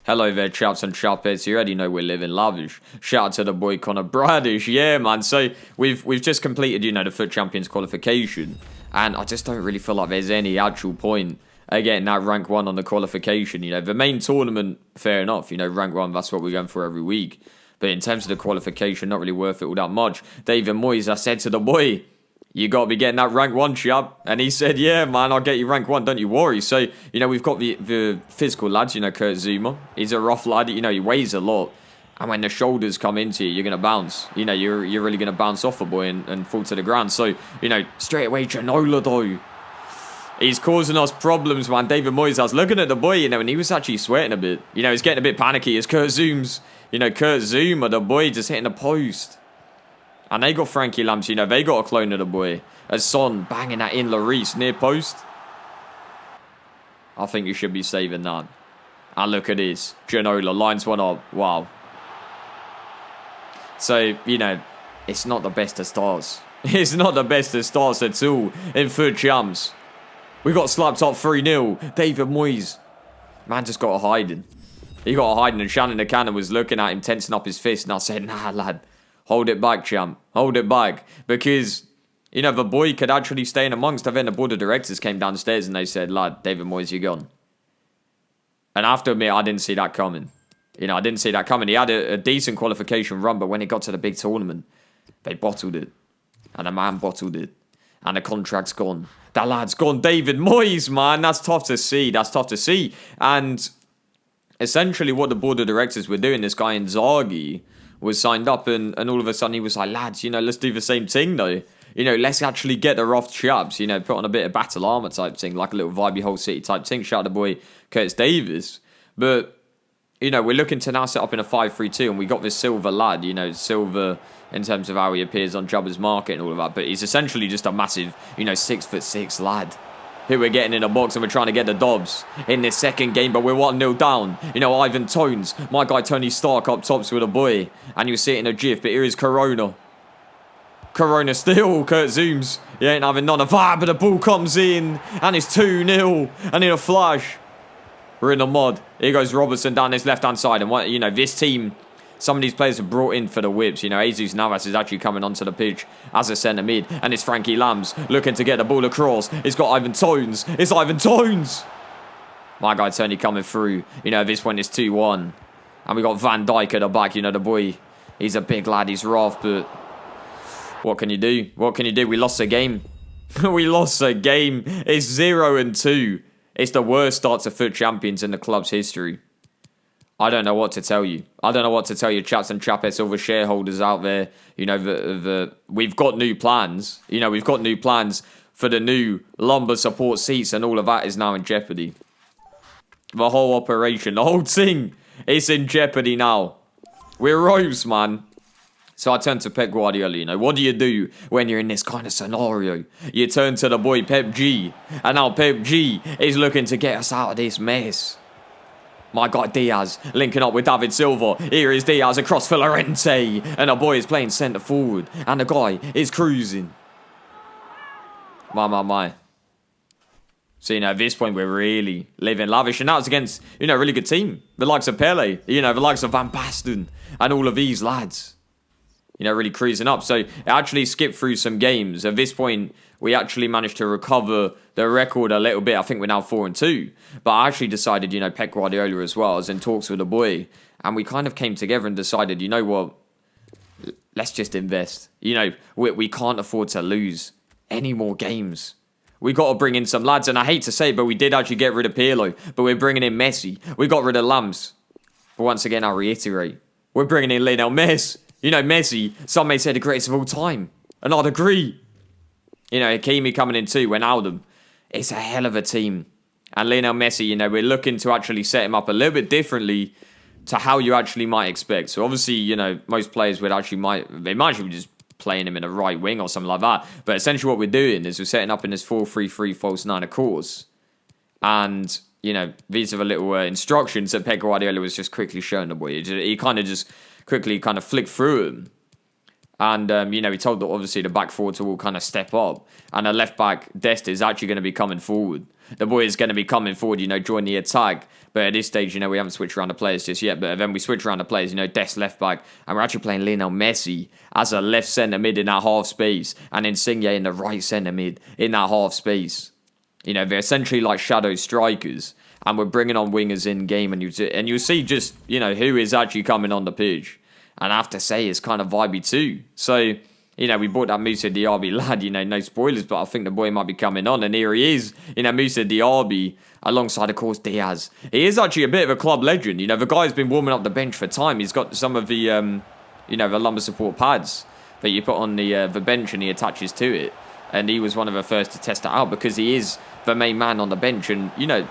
Hello there, chaps and chappets. You already know we're living lavish. Shout out to the boy Connor Bradish. Yeah, man. So we've just completed, the FUT Champions qualification, and I just don't really feel like there's any actual point getting that rank 1 on the qualification. The main tournament, fair enough. Rank 1, that's what we're going for every week. But in terms of the qualification, not really worth it all that much. David Moyes, I said to the boy, you got to be getting that rank 1, chap. And he said, yeah, man, I'll get you rank 1, don't you worry. So, we've got the physical lads, Kurt Zuma. He's a rough lad, he weighs a lot. And when the shoulders come into you, you're going to bounce. You're really going to bounce off a boy and fall to the ground. So, straight away, Janola, though. He's causing us problems, man. David Moyes, I was looking at the boy, and he was actually sweating a bit. He's getting a bit panicky as Kurt Zooms. Kurt Zuma, the boy, just hitting the post. And they got Frankie Lamps, they got a clone of the boy. As Son banging that in Lloris near post. I think you should be saving that. And look at this. Janola lines one up. Wow. So, it's not the best of starts. It's not the best of starts at all in FUT Champs. We got slapped up 3-0. David Moyes. Man just got a hiding. He got a hiding, and Shannon the Cannon was looking at him, tensing up his fist. And I said, nah, lad. Hold it back, champ. Hold it back. Because, the boy could actually stay in amongst. And then the board of directors came downstairs and they said, lad, David Moyes, you're gone. And I have to admit, I didn't see that coming. I didn't see that coming. He had a decent qualification run, but when it got to the big tournament, they bottled it. And the man bottled it. And the contract's gone. That lad's gone. David Moyes, man. That's tough to see. That's tough to see. And essentially what the board of directors were doing, this guy Inzaghi was signed up, and all of a sudden he was like, lads, let's do the same thing though. Let's actually get the rough chaps, put on a bit of battle armour type thing, like a little vibey whole city type thing. Shout out the boy Curtis Davis. But, we're looking to now set up in a 5-3-2, and we got this Silver lad, Silver in terms of how he appears on Jabba's market and all of that. But he's essentially just a massive, 6'6" lad who we're getting in a box, and we're trying to get the Dobbs in this second game, but we're 1-0 down. Ivan Tones, my guy Tony Stark up tops with a boy, and you'll see it in a GIF, but here is Corona. Corona still, Kurt Zooms. He ain't having none of that, but the ball comes in, and it's 2-0, and in a flash, we're in the mud. Here goes Robertson down this left-hand side, and this team, some of these players are brought in for the whips. Jesus Navas is actually coming onto the pitch as a centre mid. And it's Frankie Lambs looking to get the ball across. It's got Ivan Tones. It's Ivan Tones. My guy Tony coming through. At this point it's 2-1. And we got Van Dijk at the back. The boy, he's a big lad. He's rough, but what can you do? What can you do? We lost a game. We lost a game. It's 0-2. It's the worst start to FUT Champions in the club's history. I don't know what to tell you. I don't know what to tell you, chaps and chapettes, all the shareholders out there. We've got new plans. We've got new plans for the new lumber support seats, and all of that is now in jeopardy. The whole operation, the whole thing, is in jeopardy now. We're ropes, man. So I turned to Pep Guardiola, what do you do when you're in this kind of scenario? You turn to the boy Pep G, and now Pep G is looking to get us out of this mess. My guy Diaz linking up with David Silva. Here is Diaz across for Llorente. And the boy is playing centre forward. And the guy is cruising. My. So, at this point, we're really living lavish. And that's against, a really good team. The likes of Pele. The likes of Van Basten. And all of these lads. Really cruising up. So, it actually skipped through some games. At this point, we actually managed to recover the record a little bit. I think we're now 4-2. But I actually decided, Pep Guardiola as well. I was in talks with the boy. And we kind of came together and decided, you know what? Let's just invest. We can't afford to lose any more games. We got to bring in some lads. And I hate to say it, but we did actually get rid of Pirlo. But we're bringing in Messi. We got rid of Lambs. But once again, I'll reiterate. We're bringing in Lionel Messi. Messi, some may say the greatest of all time. And I'd agree. Hakimi coming in too, Wijnaldum. It's a hell of a team. And Lionel Messi, we're looking to actually set him up a little bit differently to how you actually might expect. So obviously, most players would actually they might actually be just playing him in a right wing or something like that. But essentially what we're doing is we're setting up in this 4-3-3 false 9 of course. And, these are the little instructions that Pep Guardiola was just quickly showing the boy. He kind of just quickly flicked through them. And, you know, he told, obviously, the back four to all kind of step up. And a left-back, Dest, is actually going to be coming forward. The boy is going to be coming forward, you know, join the attack. But at this stage, you know, we haven't switched around the players just yet. But then we switch around the players, you know, Dest left-back. And we're actually playing Lionel Messi as a left centre-mid in that half space. And Insigne in the right centre-mid in that half space. You know, they're essentially like shadow strikers. And we're bringing on wingers in-game. And you'll see just, you know, who is actually coming on the pitch. And I have to say, it's kind of vibey too. So, you know, we bought that Moussa Diaby lad, you know, no spoilers, but I think the boy might be coming on. And here he is, you know, Moussa Diaby, alongside, of course, Diaz. He is actually a bit of a club legend. You know, the guy's been warming up the bench for time. He's got some of the, you know, the lumbar support pads that you put on the bench and he attaches to it. And he was one of the first to test it out because he is the main man on the bench. And, you know,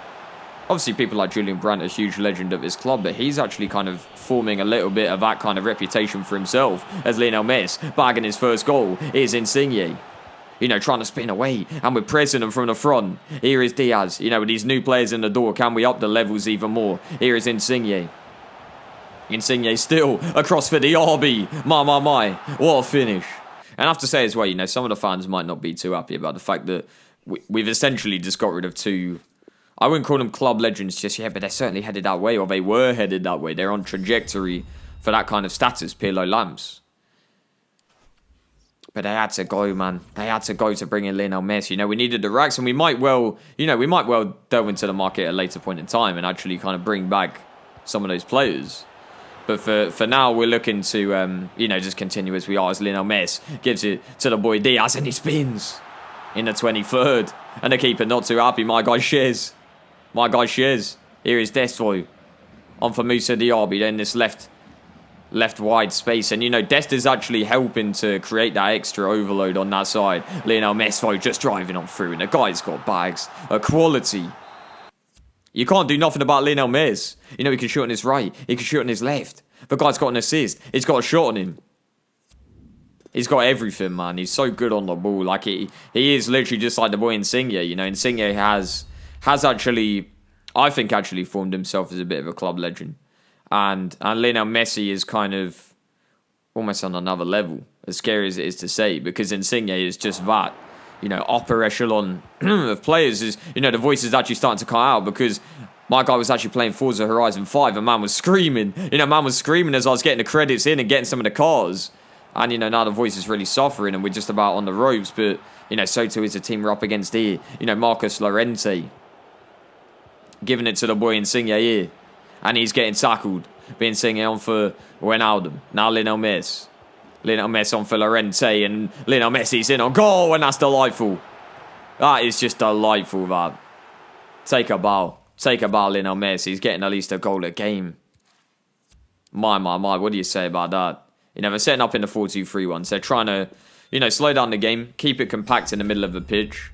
obviously, people like Julian Brandt, a huge legend of his club, but he's actually kind of forming a little bit of that kind of reputation for himself as Lionel Messi, bagging his first goal. Here's Insigne, you know, trying to spin away, and we're pressing him from the front. Here is Diaz, you know, with these new players in the door, can we up the levels even more? Here is Insigne. Insigne still across for Diaby. My, what a finish. And I have to say as well, you know, some of the fans might not be too happy about the fact that we've essentially just got rid of two... I wouldn't call them club legends just yet, but they're certainly headed that way, or they were headed that way. They're on trajectory for that kind of status, Pirlo Lamps. But they had to go, man. They had to go to bring in Lionel Messi. You know, we needed the racks, and we might well, you know, delve into the market at a later point in time and actually kind of bring back some of those players. But for now, we're looking to, you know, just continue as we are as Lionel Messi gives it to the boy Diaz, and he spins in the 23rd. And the keeper not too happy. My guy Shez. Here is Dest on for Moussa Diaby. Then this left wide space. And, you know, Dest is actually helping to create that extra overload on that side. Lionel Messi just driving on through. And the guy's got bags of quality. You can't do nothing about Lionel Messi. You know, he can shoot on his right. He can shoot on his left. The guy's got an assist. He's got a shot on him. He's got everything, man. He's so good on the ball. Like, he is literally just like the boy Insigne. You know, Insigne has actually, I think, actually formed himself as a bit of a club legend. And Lionel Messi is kind of almost on another level, as scary as it is to say, because Insigne is just that, you know, upper echelon of players. Is, you know, the voice is actually starting to come out because my guy was actually playing Forza Horizon 5 and man was screaming. You know, man was screaming as I was getting the credits in and getting some of the cars. And, you know, now the voice is really suffering and we're just about on the ropes. But, you know, so too is the team we're up against here. You know, Marcus Llorente giving it to the boy Insigne here. And he's getting tackled. Being Insigne on for Wijnaldum. Now Lionel Messi. Lionel Messi on for Llorente. And Lionel Messi's in on goal. And that's delightful. That is just delightful, that. Take a bow. Take a bow, Lionel Messi. He's getting at least a goal a game. My. What do you say about that? You know, they're setting up in the 4-2-3-1. So they're trying to, you know, slow down the game. Keep it compact in the middle of the pitch.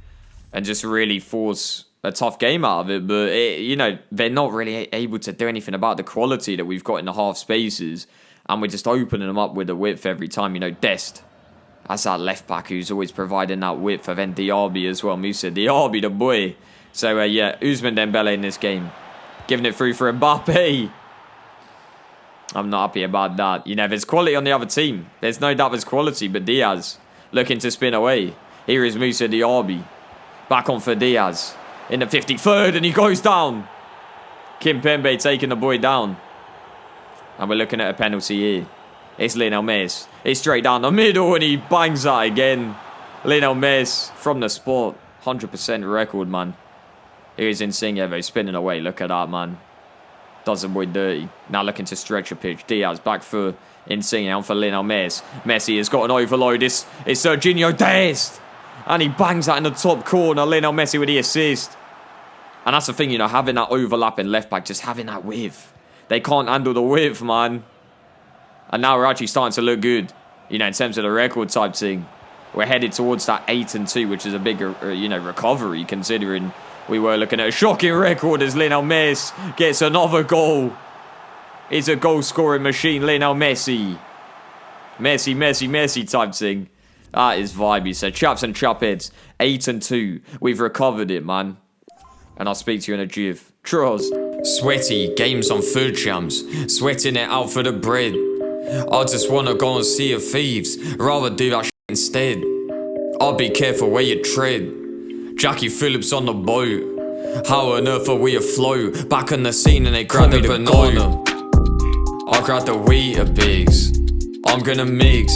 And just really force a tough game out of it. But, you know, they're not really able to do anything about the quality that we've got in the half spaces. And we're just opening them up with the width every time. You know, Dest, that's that left back who's always providing that width. And then Diaby as well. Moussa Diaby, the boy. So, yeah, Ousmane Dembele in this game. Giving it through for Mbappe. I'm not happy about that. You know, there's quality on the other team. There's no doubt there's quality. But Diaz looking to spin away. Here is Moussa Diaby. Back on for Diaz. In the 53rd, and he goes down. Kimpembe taking the boy down. And we're looking at a penalty here. It's Lionel Messi. It's straight down the middle, and he bangs that again. Lionel Messi from the spot. 100% record, man. Here's Insigne, though, spinning away. Look at that, man. Does the boy dirty. Now looking to stretch a pitch. Diaz back for Insigne, on for Lionel Messi. Messi has got an overload. It's Serginho Dest. And he bangs that in the top corner. Lionel Messi with the assist. And that's the thing, you know, having that overlapping left back, just having that width. They can't handle the width, man. And now we're actually starting to look good, you know, in terms of the record type thing. We're headed towards that 8-2, which is a bigger, you know, recovery, considering we were looking at a shocking record as Lionel Messi gets another goal. It's a goal-scoring machine, Lionel Messi. Messi type thing. That is vibey. So, chaps and chapheads, 8-2. We've recovered it, man. And I'll speak to you in a jiff. Trust. Sweaty games on food champs. Sweating it out for the bread. I just wanna go and see a thieves, rather do that shit instead. I'll be careful where you tread. Jackie Phillips on the boat. How on earth are we afloat? Back on the scene and they grab me the banana. I grab the Weetabix. I'm gonna mix